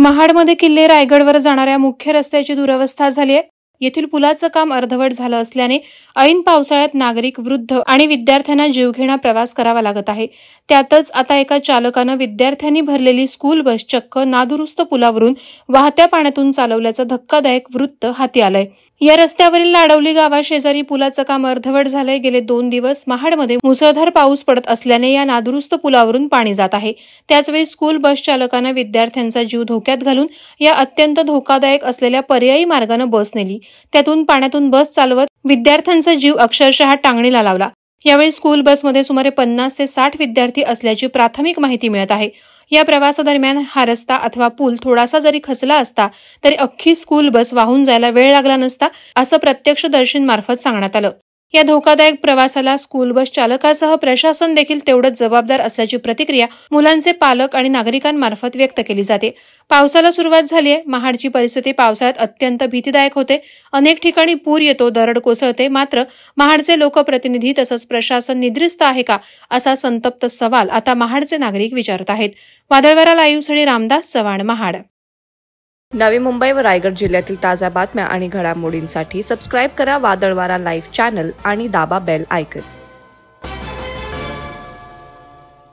महाडमध्ये किल्ले रायगडवर जाणाऱ्या मुख्य रस्त्याची दुरवस्था झाली आहे। येथील पुलाचं काम अर्धवट झालं असल्याने ऐन पावसाळ्यात नागरिक, वृद्ध आणि विद्यार्थ्यांना जीवघेणा प्रवास करावा लागत आहे। त्यातच आता एका चालकानं विद्यार्थ्यांनी भरलेली स्कूल बस चक्क नादुरुस्त पुलावरून वाहत्या पाण्यातून चालवल्याचं धक्कादायक वृत्त हाती आलंय। या रस्त्यावरील लाडवली गावाशेजारी पुलाचं काम अर्धवट झालंय। गेले 2 दिवस महाडमध्ये मुसळधार पाऊस पडत असल्याने या नादुरुस्त पुलावरून पाणी जात आहे। त्याचवेळी स्कूल बस चालकानं विद्यार्थ्यांचा जीव धोक्यात घालून या अत्यंत धोकादायक असलेल्या पर्यायी मार्गाने बस नेली। त्यातून पाण्यातून बस चालवत विद्यार्थ्यांचा जीव अक्षरशः टांगणीला लावला। यावेळी स्कूल बसमध्ये सुमारे 50 ते 60 विद्यार्थी असल्याची प्राथमिक माहिती मिळत आहे। या प्रवासादरम्यान हा रस्ता अथवा पूल थोडासा जरी खचला असता तरी अख्खी स्कूल बस वाहून जायला वेळ लागला नसता, असं प्रत्यक्षदर्शींमार्फत सांगण्यात आलं। या धोकादायक प्रवासाला स्कूल बस चालकासह प्रशासन देखील तेवढंच जबाबदार असल्याची प्रतिक्रिया मुलांचे पालक आणि नागरिकांमार्फत व्यक्त केली जाते। पावसाला सुरुवात झाली आहे। महाडची परिस्थिती पावसाळ्यात अत्यंत भीतीदायक होते। अनेक ठिकाणी पूर येतो, दरड कोसळते। मात्र महाडचे लोकप्रतिनिधी तसंच प्रशासन निद्रिस्त आहे का, असा संतप्त सवाल आता महाडचे नागरिक विचारत आहेत। वादळवारा लाईव्हसाठी रामदास चव्हाण, महाड। नवी मुंबई व रायगड जिल्ह्यातील ताज्या बातम्या आणि घडामोडींसाठी सबस्क्राईब करा वादळवारा लाईव्ह चॅनल आणि दाबा बेल आयकॉन।